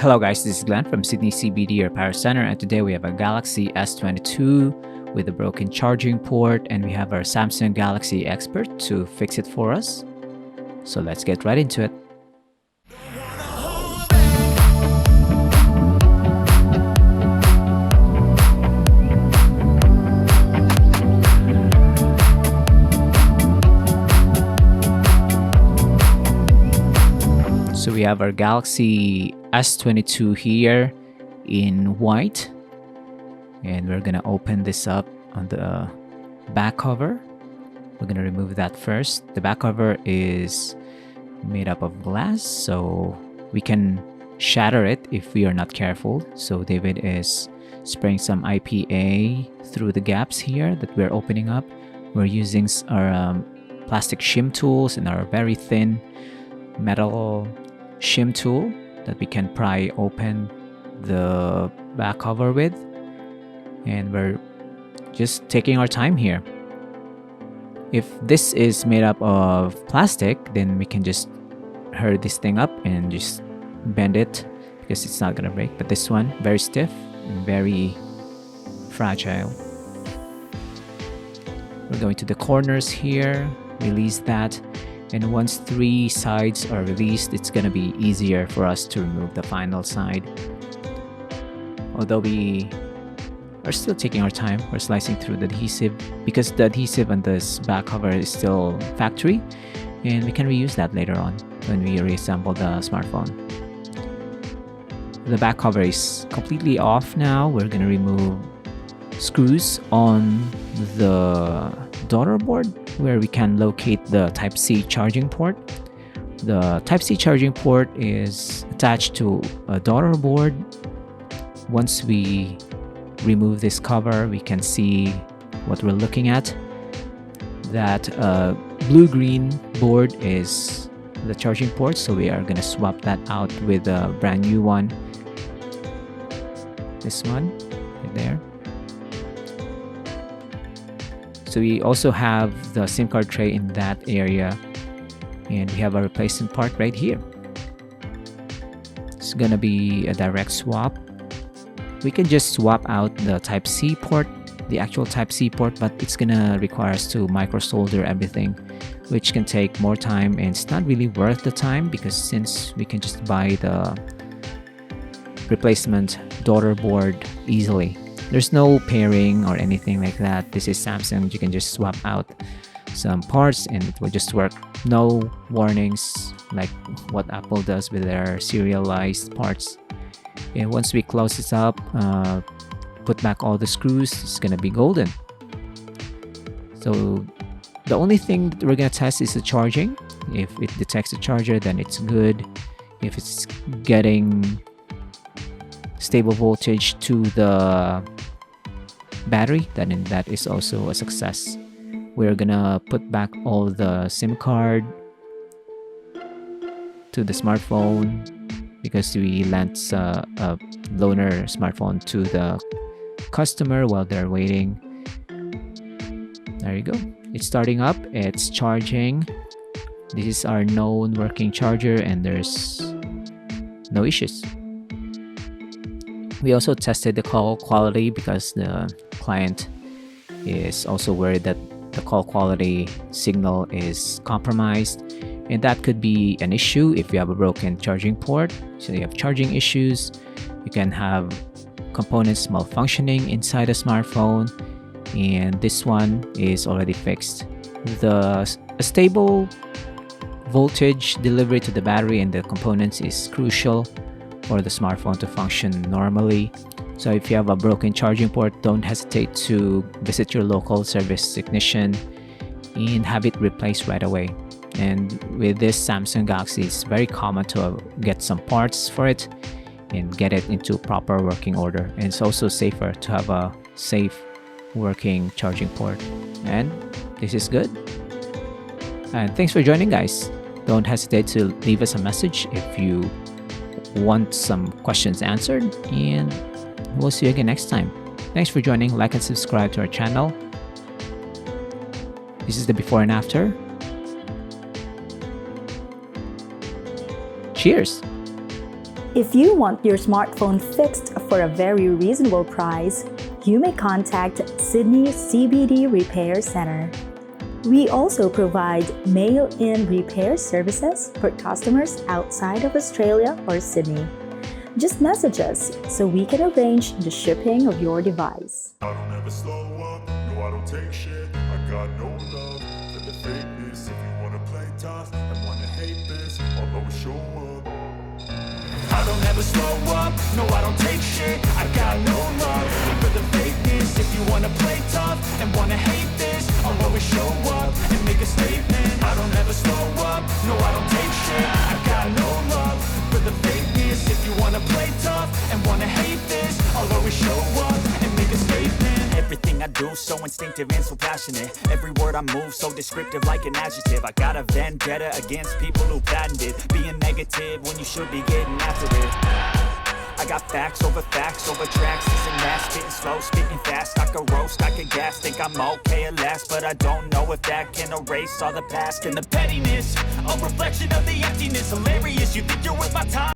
Hello guys, this is Glenn from Sydney CBD Repair Centre, and today we have a Galaxy S22 with a broken charging port, and we have our Samsung Galaxy expert to fix it for us. So let's get right into it. So we have our Galaxy S22 here in white, and we're gonna open this up on the back cover. We're gonna remove that first. The back cover is made up of glass, so we can shatter it if we are not careful. So David is spraying some IPA through the gaps here that we're opening up. We're using our plastic shim tools and our very thin metal shim tool that we can pry open the back cover with, and we're just taking our time here. If this is made up of plastic, then we can just hurry this thing up and just bend it because it's not gonna break. But this one, very stiff and very fragile. We're going to the corners here, release that. And once 3 sides are released, it's going to be easier for us to remove the final side. Although we are still taking our time, we're slicing through the adhesive because the adhesive on this back cover is still factory, and we can reuse that later on when we reassemble the smartphone. The back cover is completely off now. We're going to remove screws on the daughter board where we can locate the Type-C charging port. The Type-C charging port is attached to a daughter board. Once we remove this cover, we can see what we're looking at. That blue-green board is the charging port, so we are going to swap that out with a brand new one. This one right there. So we also have the SIM card tray in that area, and we have a replacement part right here. It's gonna be a direct swap. We can just swap out the Type-C port, the actual Type-C port, but it's gonna require us to micro solder everything, which can take more time, and it's not really worth the time because since we can just buy the replacement daughter board easily. There's no pairing or anything like that. This is Samsung. You can just swap out some parts and it will just work. No warnings like what Apple does with their serialized parts. And once we close this up, put back all the screws, it's gonna be golden. So the only thing that we're gonna test is the charging. If it detects the charger, then it's good. If it's getting stable voltage to the battery, then that is also a success. We're gonna put back all the SIM card to the smartphone because we lent a loaner smartphone to the customer while they're waiting. There you go. It's starting up, it's charging. This is our known working charger and there's no issues. We also tested the call quality because the client is also worried that the call quality signal is compromised, and that could be an issue if you have a broken charging port. So you have charging issues, you can have components malfunctioning inside a smartphone, and this one is already fixed. A stable voltage delivery to the battery and the components is crucial for the smartphone to function normally. So if you have a broken charging port, don't hesitate to visit your local service technician and have it replaced right away. And with this Samsung Galaxy, it's very common to get some parts for it and get it into proper working order. And it's also safer to have a safe working charging port. And this is good. And thanks for joining, guys. Don't hesitate to leave us a message if you want some questions answered, and we'll see you again next time. Thanks for joining. Like and subscribe to our channel. This is the before and after. Cheers! If you want your smartphone fixed for a very reasonable price, you may contact Sydney CBD Repair Centre. We also provide mail-in repair services for customers outside of Australia or Sydney. Just message us so we can arrange the shipping of your device. I don't ever slow up, no I don't take shit. I got no love for the fakeness. If you wanna play tough and wanna hate this, I'll always show up. I don't ever slow up, no I don't take shit. I got no love for the fakeness. If you wanna play tough and wanna hate this, I'll always show up and make a statement. I don't ever slow up, no I don't take shit. I got no love for the fakeness. If you wanna play tough and wanna hate this, I'll always show up and make a statement. Everything I do so instinctive and so passionate. Every word I move so descriptive like an adjective. I got a vendetta against people who patented being negative when you should be getting after it. I got facts over tracks. This and that, spitting slow, spitting fast. I can roast, I can gas, think I'm okay at last, but I don't know if that can erase all the past and the pettiness. A reflection of the emptiness, hilarious. You think you're worth my time?